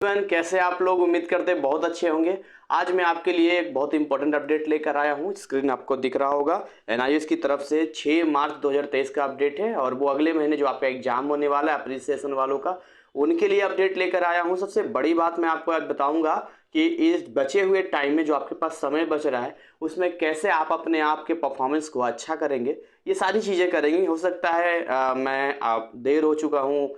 Everyone, कैसे आप लोग? उम्मीद करते हैं बहुत अच्छे होंगे। आज मैं आपके लिए एक बहुत इंपॉर्टेंट अपडेट लेकर आया हूँ। स्क्रीन आपको दिख रहा होगा। एनआईएस की तरफ से 6 मार्च 2023 का अपडेट है और वो अगले महीने जो आपका एग्जाम होने वाला है अप्रिसिएशन वालों का, उनके लिए अपडेट लेकर आया हूँ। सबसे बड़ी बात मैं आपको आज बताऊंगा कि इस बचे हुए टाइम में जो आपके पास समय बच रहा है उसमें कैसे आप अपने आप के परफॉर्मेंस को अच्छा करेंगे। ये सारी चीज़ें करेंगे। हो सकता है मैं देर हो चुका हूँ,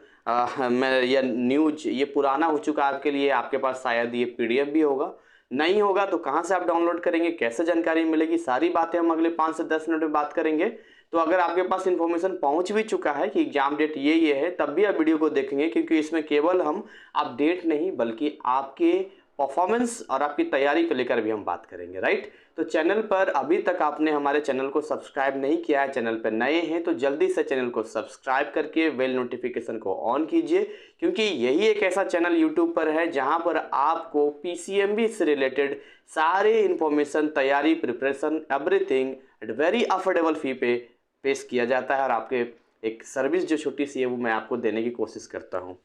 मैं ये न्यूज ये पुराना हो चुका है आपके लिए। आपके पास शायद ये पीडीएफ भी होगा, नहीं होगा तो कहाँ से आप डाउनलोड करेंगे, कैसे जानकारी मिलेगी, सारी बातें हम अगले 5 से 10 मिनट में बात करेंगे। तो अगर आपके पास इन्फॉर्मेशन पहुंच भी चुका है कि एग्जाम डेट ये है, तब भी आप वीडियो को देखेंगे, क्योंकि इसमें केवल हम अपडेट नहीं बल्कि आपके परफॉर्मेंस और आपकी तैयारी को लेकर भी हम बात करेंगे, राइट। तो चैनल पर अभी तक आपने हमारे चैनल को सब्सक्राइब नहीं किया है, चैनल पर नए हैं तो जल्दी से चैनल को सब्सक्राइब करके बेल नोटिफिकेशन को ऑन कीजिए, क्योंकि यही एक ऐसा चैनल यूट्यूब पर है जहां पर आपको पीसीएमबी से रिलेटेड सारे इंफॉर्मेशन, तैयारी, preparation, everything at very affordable fee पे पेश किया जाता है और आपके एक सर्विस जो छोटी सी है वो मैं आपको देने की कोशिश करता हूँ।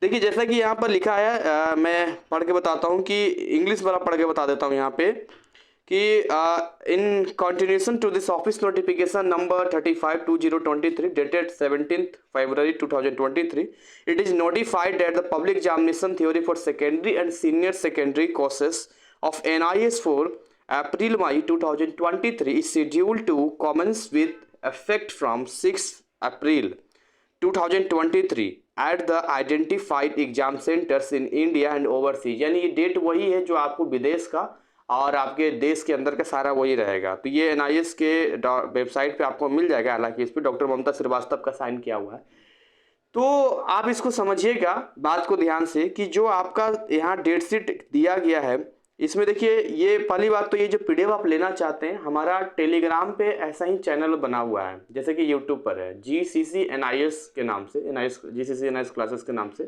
देखिए, जैसा कि यहाँ पर लिखा है, मैं पढ़ के बताता हूँ कि इंग्लिश वाला पढ़ के बता देता हूँ यहाँ पे कि in continuation to this office notification number 35/2023 dated 17th February 2023, it is notified that the public examination theory for secondary and senior secondary courses of NIS for April-May 2023 is scheduled to commence with effect from 6 April 2023 at the identified exam centers in India and overseas। यानी ये date वही है जो आपको विदेश का और आपके देश के अंदर का सारा वही रहेगा। तो ये एनआईएस के वेबसाइट पे आपको मिल जाएगा। हालांकि इस पर डॉक्टर ममता श्रीवास्तव का साइन किया हुआ है। तो आप इसको समझिएगा, बात को ध्यान से, कि जो आपका यहाँ डेट शीट दिया गया है इसमें देखिए, ये पहली बात तो ये जो पीडीएफ आप लेना चाहते हैं, हमारा टेलीग्राम पे ऐसा ही चैनल बना हुआ है जैसे कि यूट्यूब पर है, जीसीसी एनआईएस के नाम से, जीसीसी एनआईएस क्लासेस के नाम से।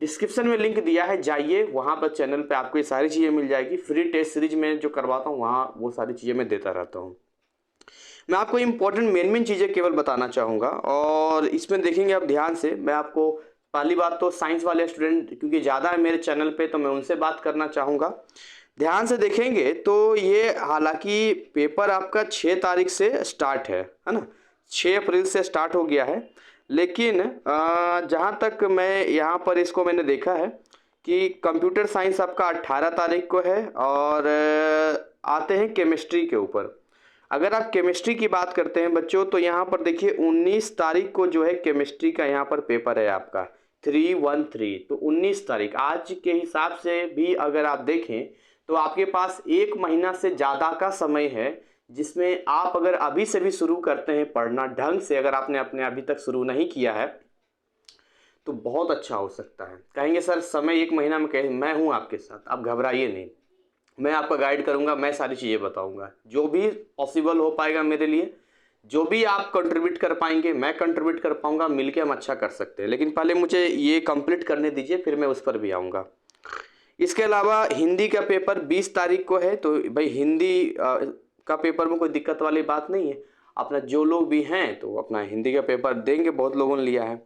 डिस्क्रिप्शन में लिंक दिया है, जाइए वहाँ पर, चैनल पे आपको ये सारी चीज़ें मिल जाएगी। फ्री टेस्ट सीरीज में जो करवाता हूँ वहाँ वो सारी चीज़ें मैं देता रहता हूँ। मैं आपको इम्पोर्टेंट मेन चीज़ें केवल बताना चाहूँगा और इसमें देखेंगे आप ध्यान से। मैं आपको पहली बात तो साइंस वाले स्टूडेंट क्योंकि ज़्यादा है मेरे चैनल पे, तो मैं उनसे बात करना चाहूँगा। ध्यान से देखेंगे तो ये, हालांकि पेपर आपका 6 तारीख से स्टार्ट है ना, 6 अप्रैल से स्टार्ट हो गया है। लेकिन जहाँ तक मैं यहाँ पर इसको मैंने देखा है कि कंप्यूटर साइंस आपका 18 तारीख को है और आते हैं केमिस्ट्री के ऊपर। अगर आप केमिस्ट्री की बात करते हैं बच्चों, तो यहाँ पर देखिए 19 तारीख को जो है केमिस्ट्री का यहाँ पर पेपर है आपका 313। तो 19 तारीख आज के हिसाब से भी अगर आप देखें तो आपके पास 1 महीना से ज़्यादा का समय है, जिसमें आप अगर अभी से भी शुरू करते हैं पढ़ना ढंग से, अगर आपने अपने अभी तक शुरू नहीं किया है तो बहुत अच्छा हो सकता है। कहेंगे सर समय 1 महीना में, कहें मैं हूँ आपके साथ, आप घबराइए नहीं, मैं आपका गाइड करूंगा, मैं सारी चीज़ें बताऊंगा, जो भी पॉसिबल हो पाएगा मेरे लिए, जो भी आप कंट्रीब्यूट कर पाएंगे मैं कंट्रीब्यूट कर पाऊंगा, मिलके हम अच्छा कर सकते हैं। लेकिन पहले मुझे ये कंप्लीट करने दीजिए, फिर मैं उस पर भी आऊँगा। इसके अलावा हिंदी का पेपर 20 तारीख को है, तो भाई हिंदी का पेपर में कोई दिक्कत वाली बात नहीं है। अपना जो लोग भी हैं तो अपना हिंदी का पेपर देंगे, बहुत लोगों ने लिया है।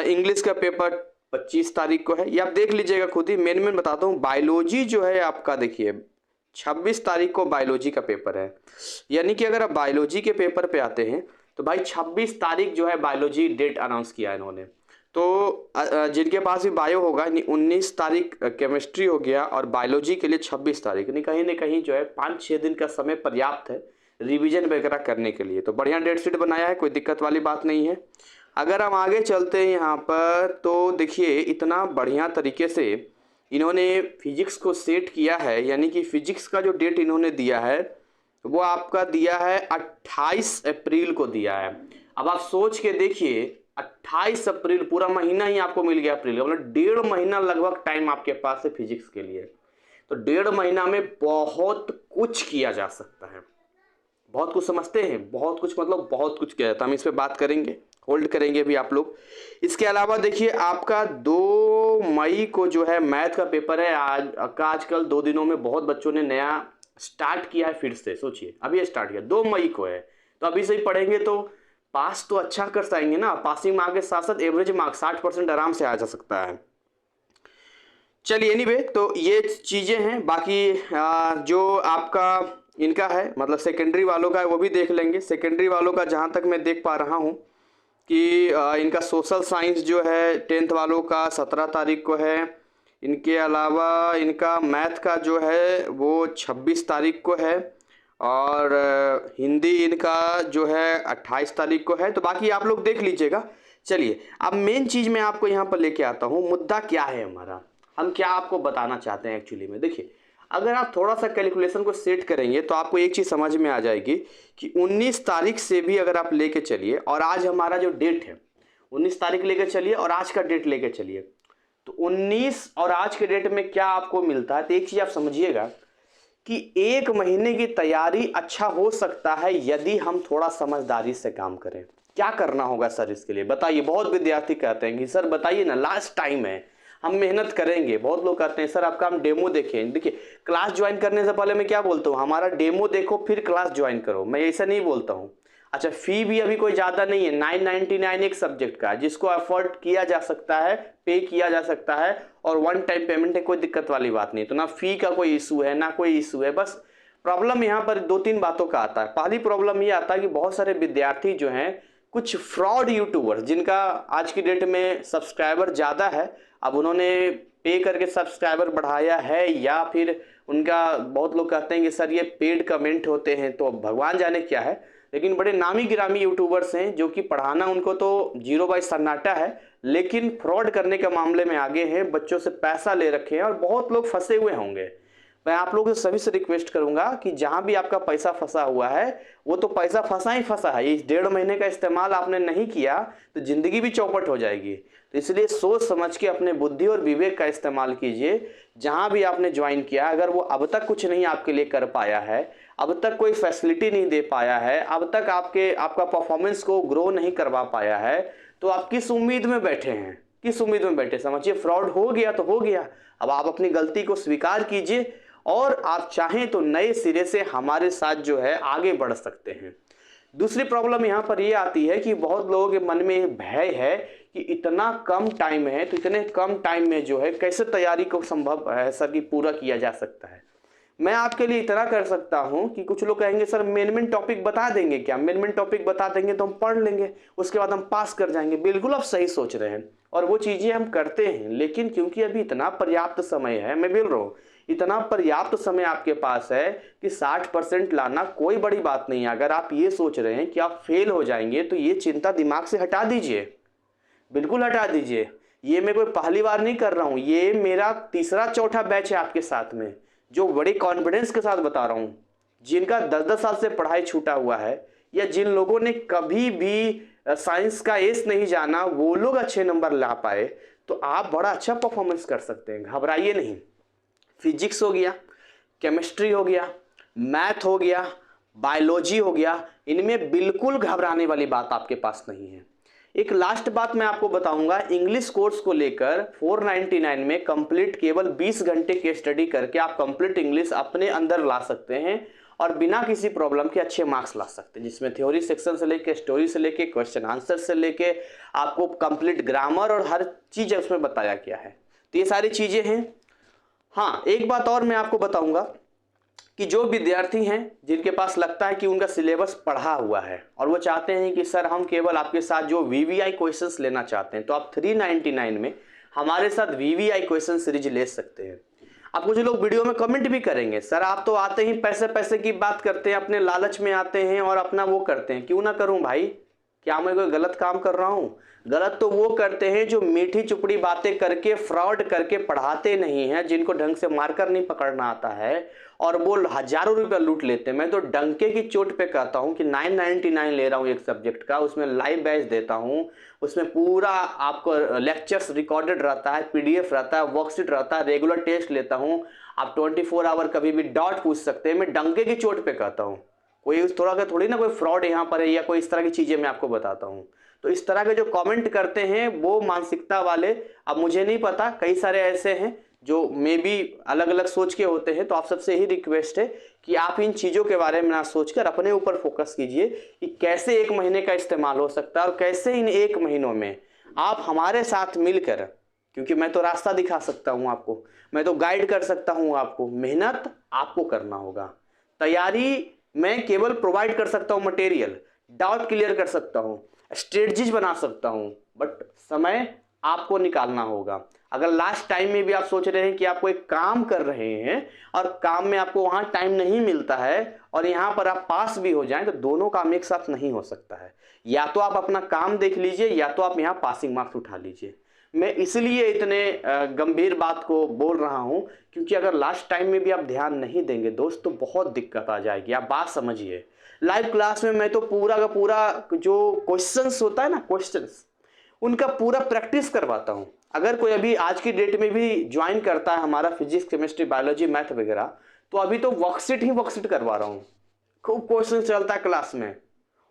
इंग्लिश का पेपर 25 तारीख को है, ये आप देख लीजिएगा खुद ही। मेन बताता हूँ, बायोलॉजी जो है आपका देखिए 26 तारीख को बायोलॉजी का पेपर है। यानी कि अगर आप बायोलॉजी के पेपर पे आते हैं तो भाई 26 तारीख जो है बायोलॉजी डेट अनाउंस किया है इन्होंने। तो जिनके पास भी बायो होगा, 19 तारीख केमिस्ट्री हो गया और बायोलॉजी के लिए 26 तारीख, यानी न कहीं जो है 5-6 दिन का समय पर्याप्त है रिवीजन वगैरह करने के लिए। तो बढ़िया डेट शीट बनाया है, कोई दिक्कत वाली बात नहीं है। अगर हम आगे चलते हैं यहाँ पर तो देखिए इतना बढ़िया तरीके से इन्होंने फिजिक्स को सेट किया है। यानी कि फिजिक्स का जो डेट इन्होंने दिया है वो आपका दिया है 28 अप्रैल को दिया है। अब आप सोच के देखिए 28 अप्रैल, पूरा महीना ही आपको मिल गया अप्रैल का, मतलब 1.5 महीना लगभग टाइम आपके पास है फिजिक्स के लिए। तो 1.5 महीना में बहुत कुछ किया जा सकता है। बहुत कुछ समझते हैं, बहुत कुछ मतलब बहुत कुछ किया जाता है। हम इस पर बात करेंगे, होल्ड करेंगे भी आप लोग। इसके अलावा देखिए आपका 2 मई को जो है मैथ का पेपर है। आजकल 2 दिनों में बहुत बच्चों ने नया स्टार्ट किया है फिर से। सोचिए अभी स्टार्ट किया, 2 मई को है, तो अभी से ही पढ़ेंगे तो पास तो अच्छा कर पाएंगे ना। पासिंग मार्क्स के साथ साथ एवरेज मार्क्स 60% आराम से आ जा सकता है। चलिए एनीवे, तो ये चीज़ें हैं। बाकी जो आपका इनका है मतलब सेकेंडरी वालों का है वो भी देख लेंगे। सेकेंडरी वालों का जहाँ तक मैं देख पा रहा हूँ कि इनका सोशल साइंस जो है 10th वालों का 17 तारीख को है। इनके अलावा इनका मैथ का जो है वो 26 तारीख को है, और हिंदी इनका जो है 28 तारीख को है। तो बाकी आप लोग देख लीजिएगा। चलिए अब मेन चीज़ मैं आपको यहाँ पर लेके आता हूँ। मुद्दा क्या है हमारा, हम क्या आपको बताना चाहते हैं एक्चुअली में। देखिए, अगर आप थोड़ा सा कैलकुलेशन को सेट करेंगे तो आपको एक चीज़ समझ में आ जाएगी कि 19 तारीख से भी अगर आप लेके चलिए, और आज हमारा जो डेट है 19 तारीख लेके चलिए और आज का डेट लेके चलिए, तो 19 और आज के डेट में क्या आपको मिलता है। तो एक चीज़ आप समझिएगा कि एक महीने की तैयारी अच्छा हो सकता है यदि हम थोड़ा समझदारी से काम करें। क्या करना होगा सर इसके लिए बताइए। बहुत विद्यार्थी कहते हैं कि सर बताइए ना, लास्ट टाइम है, हम मेहनत करेंगे। बहुत लोग कहते हैं सर आपका हम डेमो देखें। देखिए, क्लास ज्वाइन करने से पहले मैं क्या बोलता हूँ, हमारा डेमो देखो फिर क्लास ज्वाइन करो। मैं ऐसा नहीं बोलता हूँ। अच्छा, फी भी अभी कोई ज़्यादा नहीं है, 999 एक सब्जेक्ट का, जिसको अफोर्ड किया जा सकता है, पे किया जा सकता है, और वन टाइम पेमेंट है, कोई दिक्कत वाली बात नहीं। तो ना फी का कोई इशू है ना कोई इशू है। बस प्रॉब्लम यहाँ पर 2-3 बातों का आता है। पहली प्रॉब्लम ये आता है कि बहुत सारे विद्यार्थी जो हैं, कुछ फ्रॉड यूट्यूबर जिनका आज की डेट में सब्सक्राइबर ज़्यादा है, अब उन्होंने पे करके सब्सक्राइबर बढ़ाया है, या फिर उनका बहुत लोग कहते हैं कि सर ये पेड कमेंट होते हैं, तो भगवान जाने क्या है। लेकिन बड़े नामी गिरामी यूट्यूबर्स हैं जो कि पढ़ाना उनको तो 0 बाई सन्नाटा है, लेकिन फ्रॉड करने के मामले में आगे हैं, बच्चों से पैसा ले रखे हैं और बहुत लोग फंसे हुए होंगे। मैं आप लोगों से सभी से रिक्वेस्ट करूंगा कि जहां भी आपका पैसा फंसा हुआ है, वो तो पैसा फंसा ही फंसा है। इस 1.5 महीने का इस्तेमाल आपने नहीं किया तो जिंदगी भी चौपट हो जाएगी। तो इसलिए सोच समझ के अपने बुद्धि और विवेक का इस्तेमाल कीजिए। जहां भी आपने ज्वाइन किया, अगर वो अब तक कुछ नहीं आपके लिए कर पाया है, अब तक कोई फैसिलिटी नहीं दे पाया है, अब तक आपका परफॉर्मेंस को ग्रो नहीं करवा पाया है, तो आप किस उम्मीद में बैठे हैं, किस उम्मीद में बैठे। समझिए, फ्रॉड हो गया तो हो गया। अब आप अपनी गलती को स्वीकार कीजिए और आप चाहें तो नए सिरे से हमारे साथ जो है आगे बढ़ सकते हैं। दूसरी प्रॉब्लम यहाँ पर ये आती है कि बहुत लोगों के मन में भय है कि इतना कम टाइम है, तो इतने कम टाइम में जो है कैसे तैयारी को संभव है सर कि पूरा किया जा सकता है। मैं आपके लिए इतना कर सकता हूं कि कुछ लोग कहेंगे सर मेन टॉपिक बता देंगे क्या, मेन टॉपिक बता देंगे तो हम पढ़ लेंगे, उसके बाद हम पास कर जाएंगे। बिल्कुल आप सही सोच रहे हैं और वो चीज़ें हम करते हैं, लेकिन क्योंकि अभी इतना पर्याप्त समय है, मैं बोल रहा हूँ इतना पर्याप्त समय आपके पास है कि 60% लाना कोई बड़ी बात नहीं है। अगर आप ये सोच रहे हैं कि आप फेल हो जाएंगे तो ये चिंता दिमाग से हटा दीजिए, बिल्कुल हटा दीजिए। ये मैं कोई पहली बार नहीं कर रहा हूँ, ये मेरा तीसरा चौथा बैच है आपके साथ में, जो बड़े कॉन्फिडेंस के साथ बता रहा हूँ। जिनका 10-10 साल से पढ़ाई छूटा हुआ है, या जिन लोगों ने कभी भी साइंस का एस नहीं जाना, वो लोग अच्छे नंबर ला पाए, तो आप बड़ा अच्छा परफॉर्मेंस कर सकते हैं। घबराइए नहीं। फिजिक्स हो गया, केमिस्ट्री हो गया, मैथ हो गया, बायोलॉजी हो गया, इनमें बिल्कुल घबराने वाली बात आपके पास नहीं है। एक लास्ट बात मैं आपको बताऊंगा, इंग्लिश कोर्स को लेकर 499 में कंप्लीट केवल 20 घंटे की स्टडी करके आप कंप्लीट इंग्लिश अपने अंदर ला सकते हैं और बिना किसी प्रॉब्लम के अच्छे मार्क्स ला सकते हैं, जिसमें थ्योरी सेक्शन से लेके, स्टोरी से लेके, क्वेश्चन आंसर से लेके आपको कंप्लीट ग्रामर और हर चीज़ उसमें बताया गया है। तो ये सारी चीज़ें हैं। हाँ, एक बात और मैं आपको बताऊंगा कि जो विद्यार्थी हैं जिनके पास लगता है कि उनका सिलेबस पढ़ा हुआ है और वो चाहते हैं कि सर हम केवल आपके साथ जो वीवीआई क्वेश्चंस लेना चाहते हैं, तो आप 399 में हमारे साथ वीवीआई क्वेश्चन सीरीज ले सकते हैं। आप कुछ लोग वीडियो में कमेंट भी करेंगे, सर आप तो आते ही पैसे पैसे की बात करते हैं, अपने लालच में आते हैं और अपना वो करते हैं। क्यों ना करूं भाई, क्या मैं कोई गलत काम कर रहा हूं? गलत तो वो करते हैं जो मीठी चुपड़ी बातें करके, फ्रॉड करके पढ़ाते नहीं हैं, जिनको ढंग से मार्कर नहीं पकड़ना आता है और वो हजारों रुपया लूट लेते हैं। मैं तो डंके की चोट पे कहता हूं कि 999 ले रहा हूं एक सब्जेक्ट का, उसमें लाइव बैच देता हूं, उसमें पूरा आपको लेक्चर्स रिकॉर्डेड रहता है, पीडीएफ रहता है, वर्कशीट रहता है, रेगुलर टेस्ट लेता हूं, आप 24 आवर कभी भी डाउट पूछ सकते हैं। मैं डंके की चोट पे कहता हूँ, कोई उस थोड़ा का थोड़ी ना कोई फ्रॉड यहाँ पर है या कोई इस तरह की चीजें मैं आपको बताता हूँ। तो इस तरह के जो कमेंट करते हैं वो मानसिकता वाले, अब मुझे नहीं पता, कई सारे ऐसे हैं जो मे बी अलग अलग सोच के होते हैं। तो आप सबसे यही रिक्वेस्ट है कि आप इन चीज़ों के बारे में ना सोचकर अपने ऊपर फोकस कीजिए कि कैसे 1 महीने का इस्तेमाल हो सकता है और कैसे इन 1 महीनों में आप हमारे साथ मिलकर क्योंकि मैं तो रास्ता दिखा सकता हूँ आपको, मैं तो गाइड कर सकता हूँ आपको। मेहनत आपको करना होगा। तैयारी मैं केवल प्रोवाइड कर सकता हूँ मटेरियल, डाउट क्लियर कर सकता हूँ, स्ट्रेटजीज बना सकता हूँ, बट समय आपको निकालना होगा। अगर लास्ट टाइम में भी आप सोच रहे हैं कि आप कोई काम कर रहे हैं और काम में आपको वहां टाइम नहीं मिलता है और यहां पर आप पास भी हो जाएं, तो दोनों काम एक साथ नहीं हो सकता है। या तो आप अपना काम देख लीजिए या तो आप यहां पासिंग मार्क्स उठा लीजिए। मैं इसलिए इतने गंभीर बात को बोल रहा हूं, क्योंकि अगर लास्ट टाइम में भी आप ध्यान नहीं देंगे दोस्त, तो बहुत दिक्कत आ जाएगी। आप बात समझिए, लाइव क्लास में मैं तो पूरा का पूरा जो क्वेश्चंस होता है ना, क्वेश्चंस उनका पूरा प्रैक्टिस करवाता हूं। अगर कोई अभी आज की डेट में भी ज्वाइन करता है हमारा फिजिक्स, केमिस्ट्री, बायोलॉजी, मैथ वगैरह, तो अभी तो वर्कशीट ही वर्कशीट करवा रहा हूं। खूब क्वेश्चन चलता है क्लास में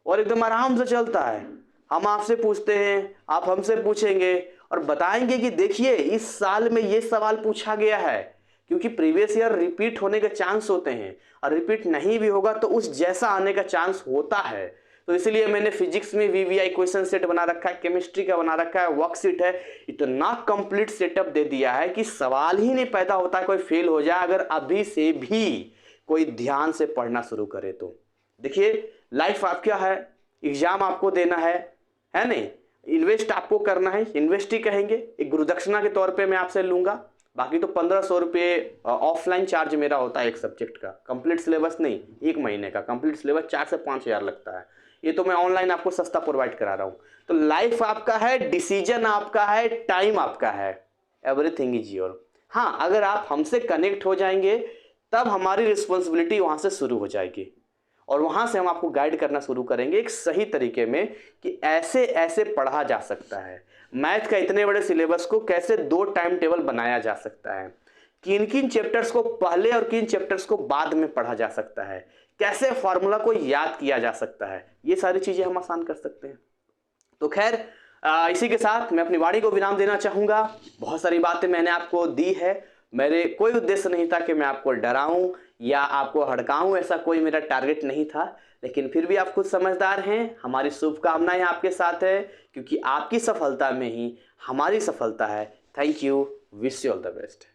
और एकदम आराम से चलता है। हम आपसे पूछते हैं, आप हमसे पूछेंगे और बताएंगे कि देखिए इस साल में ये सवाल पूछा गया है, क्योंकि प्रीवियस ईयर रिपीट होने के चांस होते हैं और रिपीट नहीं भी होगा तो उस जैसा आने का चांस होता है। तो इसलिए मैंने फिजिक्स में वीवीआई क्वेश्चन सेट बना रखा है, केमिस्ट्री का बना रखा है, वर्कशीट है। इतना कंप्लीट सेटअप दे दिया है कि सवाल ही नहीं पैदा होता है कोई फेल हो जाए अगर अभी से भी कोई ध्यान से पढ़ना शुरू करे तो। देखिए लाइफ आपका है, एग्जाम आपको देना है नहीं, इन्वेस्ट आपको करना है, इन्वेस्ट ही कहेंगे, एक गुरुदक्षिणा के तौर पे मैं आपसे लूंगा। बाकी तो 1500 रुपये ऑफलाइन चार्ज मेरा होता है एक सब्जेक्ट का, कंप्लीट सिलेबस नहीं, एक महीने का कंप्लीट सिलेबस 4 से 5 हज़ार लगता है। ये तो मैं ऑनलाइन आपको सस्ता प्रोवाइड करा रहा हूं। तो लाइफ आपका है, डिसीजन आपका है, टाइम आपका है, एवरीथिंग इज योर। हाँ, अगर आप हमसे कनेक्ट हो जाएंगे तब हमारी रिस्पॉन्सिबिलिटी वहां से शुरू हो जाएगी और वहां से हम आपको गाइड करना शुरू करेंगे एक सही तरीके में कि ऐसे ऐसे पढ़ा जा सकता है। मैथ का इतने बड़े सिलेबस को कैसे 2 टाइम टेबल बनाया जा सकता है, किन किन चैप्टर्स को पहले और किन चैप्टर्स को बाद में पढ़ा जा सकता है, कैसे फॉर्मूला को याद किया जा सकता है, ये सारी चीजें हम आसान कर सकते हैं। तो खैर इसी के साथ मैं अपनी वाणी को विराम देना चाहूंगा। बहुत सारी बातें मैंने आपको दी है, मेरे कोई उद्देश्य नहीं था कि मैं आपको डराऊं या आपको हड़काऊं, ऐसा कोई मेरा टारगेट नहीं था। लेकिन फिर भी आप खुद समझदार हैं, हमारी शुभकामनाएं आपके साथ है, क्योंकि आपकी सफलता में ही हमारी सफलता है। Thank you, wish you all the best.